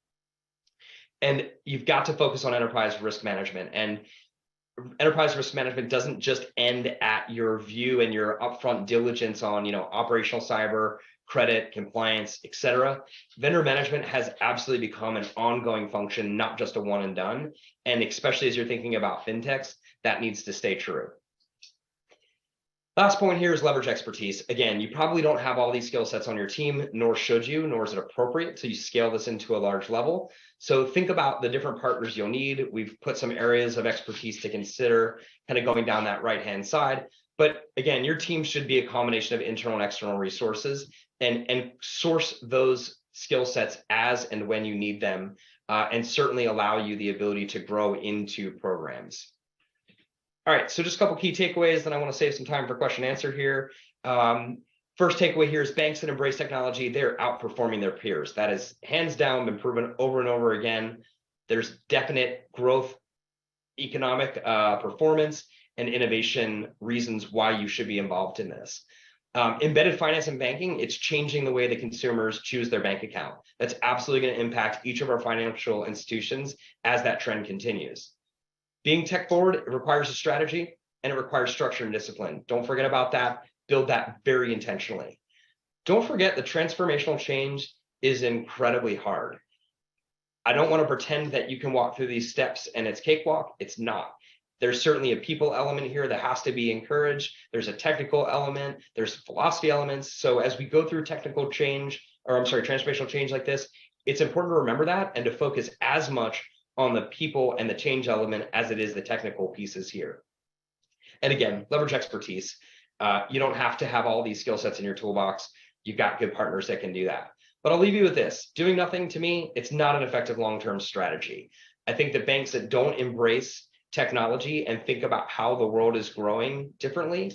And you've got to focus on enterprise risk management. And enterprise risk management doesn't just end at your view and your upfront diligence on, operational cyber, credit, compliance, etc. Vendor management has absolutely become an ongoing function, not just a one and done. And especially as you're thinking about fintechs, that needs to stay true. Last point here is leverage expertise. Again, you probably don't have all these skill sets on your team, nor should you, nor is it appropriate to scale this into a large level. So think about the different partners you'll need. We've put some areas of expertise to consider, kind of going down that right-hand side. But again, your team should be a combination of internal and external resources, and source those skill sets as and when you need them, and certainly allow you the ability to grow into programs. All right, so just a couple key takeaways, then I want to save some time for question and answer here. First takeaway here is banks that embrace technology, they're outperforming their peers. That is hands down been proven over and over again. There's definite growth, economic performance, and innovation reasons why you should be involved in this. Embedded finance and banking, it's changing the way the consumers choose their bank account. That's absolutely going to impact each of our financial institutions as that trend continues. Being tech forward, it requires a strategy and it requires structure and discipline. Don't forget about that. Build that very intentionally. Don't forget the transformational change is incredibly hard. I don't want to pretend that you can walk through these steps and it's cakewalk. It's not. There's certainly a people element here that has to be encouraged. There's a technical element. There's philosophy elements. So as we go through technical change, or I'm sorry, transformational change like this, it's important to remember that and to focus as much on the people and the change element as it is the technical pieces here. And again, leverage expertise. You don't have to have all these skill sets in your toolbox. You've got good partners that can do that. But I'll leave you with this. Doing nothing, to me, it's not an effective long-term strategy. I think that banks that don't embrace technology and think about how the world is growing differently,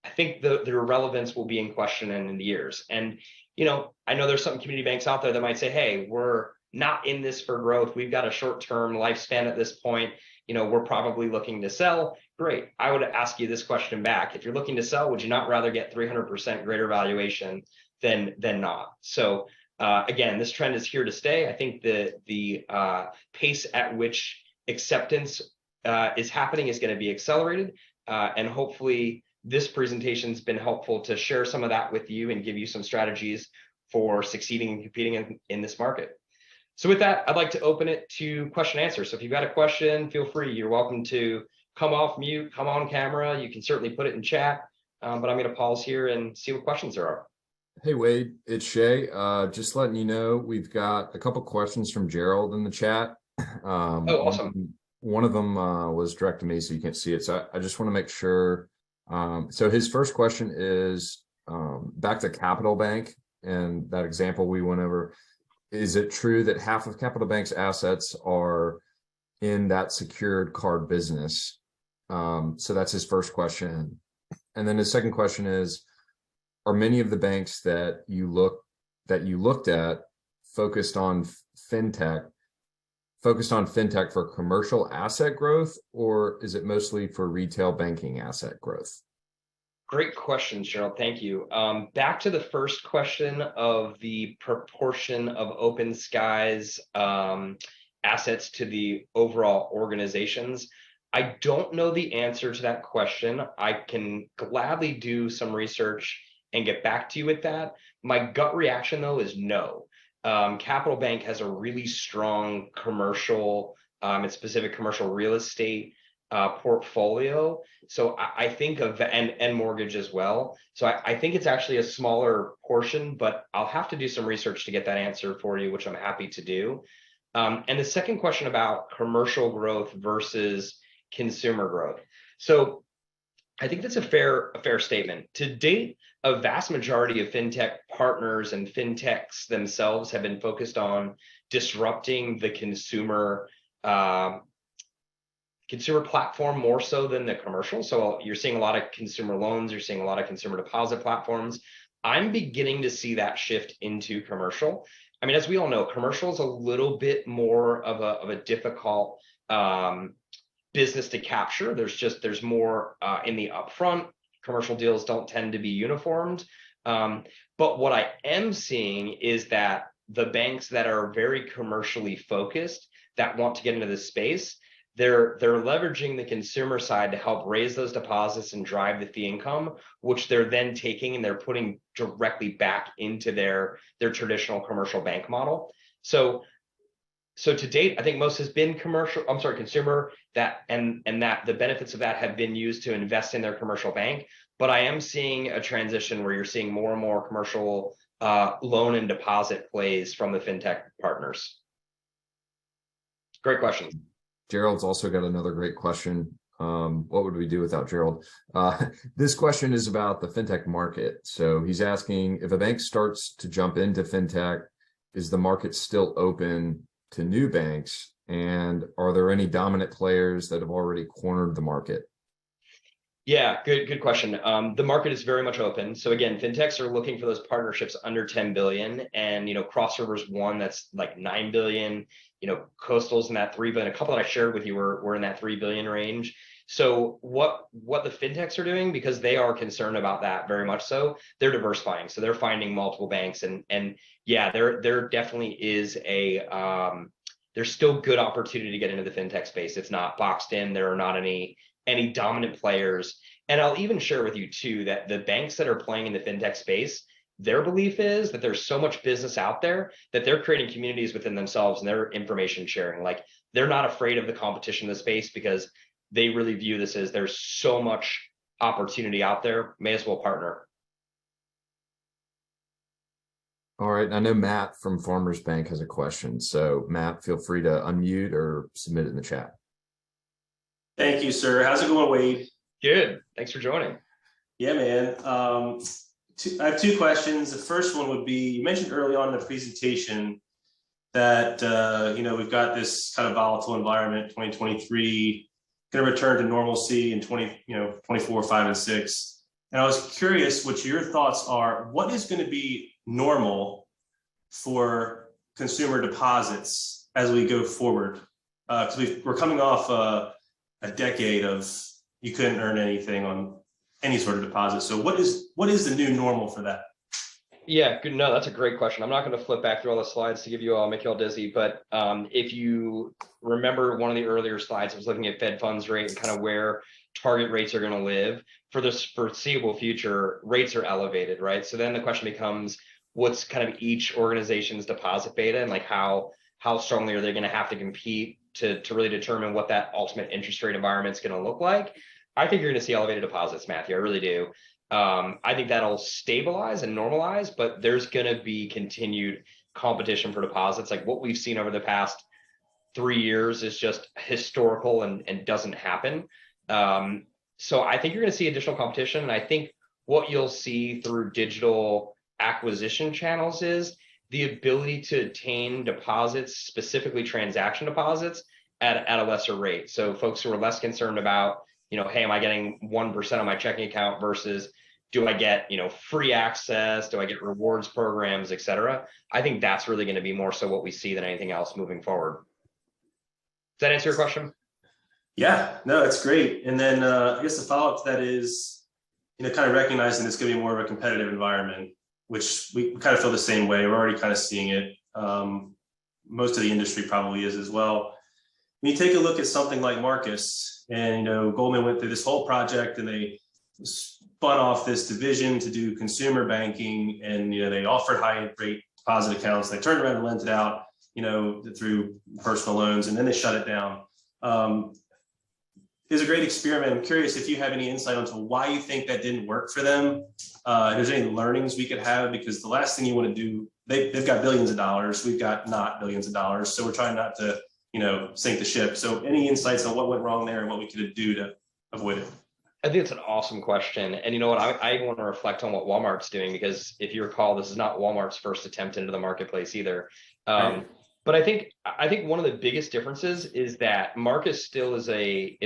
I think their relevance will be in question in years. And, I know there's some community banks out there that might say, hey, we're not in this for growth. We've got a short-term lifespan at this point. We're probably looking to sell. Great. I would ask you this question back. If you're looking to sell, would you not rather get 300% greater valuation than not? So again, this trend is here to stay. I think the pace at which acceptance is happening is going to be accelerated. And hopefully this presentation has been helpful to share some of that with you and give you some strategies for succeeding and competing in this market. So with that, I'd like to open it to question and answer. So if you've got a question, feel free. You're welcome to come off mute, come on camera. You can certainly put it in chat, but I'm going to pause here and see what questions there are. Hey, Wade, it's Shay. Just letting you know, we've got a couple questions from Gerald in the chat. Oh, awesome. One of them was directed to me, so you can't see it. So I just want to make sure. So his first question is back to Capital Bank and that example we went over. Is it true that half of Capital Bank's assets are in that secured card business? So that's his first question. And then his second question is, are many of the banks that you looked at focused on fintech for commercial asset growth, or is it mostly for retail banking asset growth? Great question, Gerald. Thank you. Back to the first question of the proportion of Open Sky's assets to the overall organizations. I don't know the answer to that question. I can gladly do some research and get back to you with that. My gut reaction, though, is no. Capital Bank has a really strong commercial and specific commercial real estate portfolio. So I think of, and mortgage as well. So I think it's actually a smaller portion, but I'll have to do some research to get that answer for you, which I'm happy to do. And the second question about commercial growth versus consumer growth. So I think that's a fair statement. To date, a vast majority of fintech partners and fintechs themselves have been focused on disrupting the consumer platform more so than the commercial. So you're seeing a lot of consumer loans, you're seeing a lot of consumer deposit platforms. I'm beginning to see that shift into commercial. I mean, as we all know, commercial is a little bit more of a difficult business to capture. There's more in the upfront. Commercial deals don't tend to be uniformed. But what I am seeing is that the banks that are very commercially focused that want to get into this space, they're leveraging the consumer side to help raise those deposits and drive the fee income, which they're then taking and they're putting directly back into their traditional commercial bank model. So to date, I think most has been consumer, that the benefits of that have been used to invest in their commercial bank. But I am seeing a transition where you're seeing more and more commercial loan and deposit plays from the fintech partners. Great question. Gerald's also got another great question. What would we do without Gerald? This question is about the fintech market. So he's asking, if a bank starts to jump into fintech, is the market still open to new banks? And are there any dominant players that have already cornered the market? Yeah, good question. The market is very much open. So again, fintechs are looking for those partnerships under 10 billion, and Cross River's one that's like 9 billion. Coastal's in that 3 billion. A couple that I shared with you were in that 3 billion range. So what the fintechs are doing, because they are concerned about that very much so, they're diversifying. So they're finding multiple banks, and yeah, there definitely is there's still good opportunity to get into the fintech space. It's not boxed in. There are not any dominant players. And I'll even share with you too that the banks that are playing in the fintech space, their belief is that there's so much business out there that they're creating communities within themselves and they're information sharing. Like, they're not afraid of the competition in the space because they really view this as there's so much opportunity out there, may as well partner. All right. I know Matt from Farmers Bank has a question. So Matt, feel free to unmute or submit it in the chat. Thank you, sir. How's it going, Wade? Good. Thanks for joining. Yeah, man. I have two questions. The first one would be, you mentioned early on in the presentation that, we've got this kind of volatile environment, 2023, going to return to normalcy in 24, 5, and 6. And I was curious what your thoughts are. What is going to be normal for consumer deposits as we go forward? Because we're coming off a decade of you couldn't earn anything on any sort of deposit. So what is the new normal for that? Yeah, good. No, that's a great question. I'm not going to flip back through all the slides to give you all, make you all dizzy, but if you remember one of the earlier slides, I was looking at Fed funds rate and kind of where target rates are going to live for this foreseeable future. Rates are elevated, right? So then the question becomes, what's kind of each organization's deposit beta, and like how strongly are they going to have to compete to really determine what that ultimate interest rate environment is going to look like? I think you're going to see elevated deposits, Matthew. I really do. I think that'll stabilize and normalize, but there's going to be continued competition for deposits. Like what we've seen over the past 3 years is just historical and doesn't happen. So I think you're going to see additional competition. And I think what you'll see through digital acquisition channels is the ability to obtain deposits, specifically transaction deposits, at a lesser rate. So folks who are less concerned about, hey, am I getting 1% on my checking account versus do I get, free access? Do I get rewards programs, et cetera? I think that's really going to be more so what we see than anything else moving forward. Does that answer your question? Yeah, no, that's great. And then I guess the follow-up to that is, kind of recognizing it's going to be more of a competitive environment, which we kind of feel the same way. We're already kind of seeing it. Most of the industry probably is as well. When you take a look at something like Marcus, and Goldman went through this whole project and they spun off this division to do consumer banking, and they offered high rate deposit accounts. They turned around and lent it out, through personal loans, and then they shut it down. It was a great experiment. I'm curious if you have any insight onto why you think that didn't work for them. If there's any learnings we could have, because the last thing you want to do, they've got billions of dollars. We've got not billions of dollars. So we're trying not to, sink the ship. So any insights on what went wrong there and what we could do to avoid it? I think it's an awesome question. And you know what, I want to reflect on what Walmart's doing, because if you recall, this is not Walmart's first attempt into the marketplace either. Right. But I think one of the biggest differences is that Marcus still is a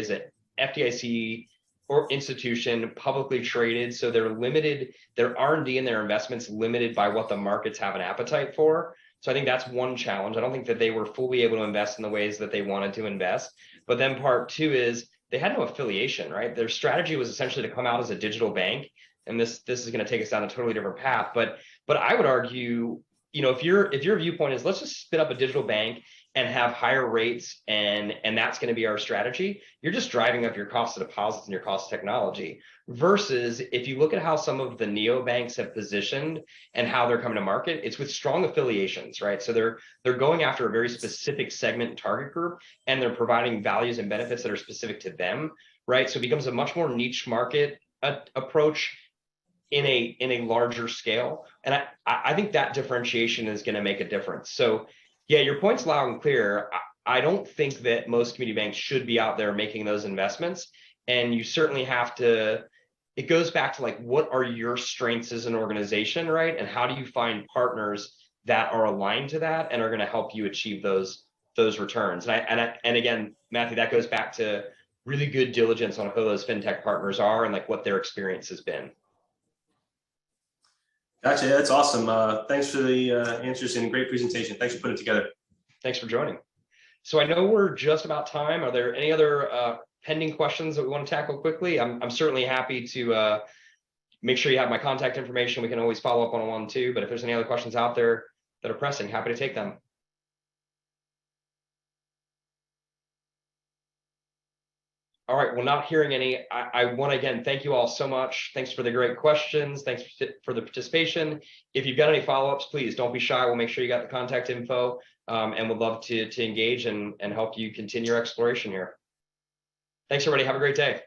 FDIC or institution, publicly traded. So they're limited, their R&D and their investments limited by what the markets have an appetite for. So I think that's one challenge. I don't think that they were fully able to invest in the ways that they wanted to invest. But then part two is they had no affiliation, right? Their strategy was essentially to come out as a digital bank. And this is going to take us down a totally different path. But I would argue, if your viewpoint is let's just spin up a digital bank and have higher rates and that's going to be our strategy, you're just driving up your cost of deposits and your cost of technology. Versus if you look at how some of the neobanks have positioned and how they're coming to market, it's with strong affiliations, right? So they're going after a very specific segment and target group, and they're providing values and benefits that are specific to them, right? So it becomes a much more niche market approach in a larger scale. And I think that differentiation is going to make a difference. So yeah, your point's loud and clear. I don't think that most community banks should be out there making those investments. And you certainly have to, it goes back to like, what are your strengths as an organization, right? And how do you find partners that are aligned to that and are going to help you achieve those returns? And again, Matthew, that goes back to really good diligence on who those fintech partners are and like what their experience has been. Gotcha. That's awesome. Thanks for the answers and great presentation. Thanks for putting it together. Thanks for joining. So I know we're just about time. Are there any other pending questions that we want to tackle quickly? I'm certainly happy to make sure you have my contact information. We can always follow up one-on-one too, but if there's any other questions out there that are pressing, happy to take them. All right, well, not hearing any, I want to again thank you all so much. Thanks for the great questions. Thanks for the participation. If you've got any follow-ups, please don't be shy. We'll make sure you got the contact info, and would love to engage and help you continue your exploration here. Thanks, everybody. Have a great day.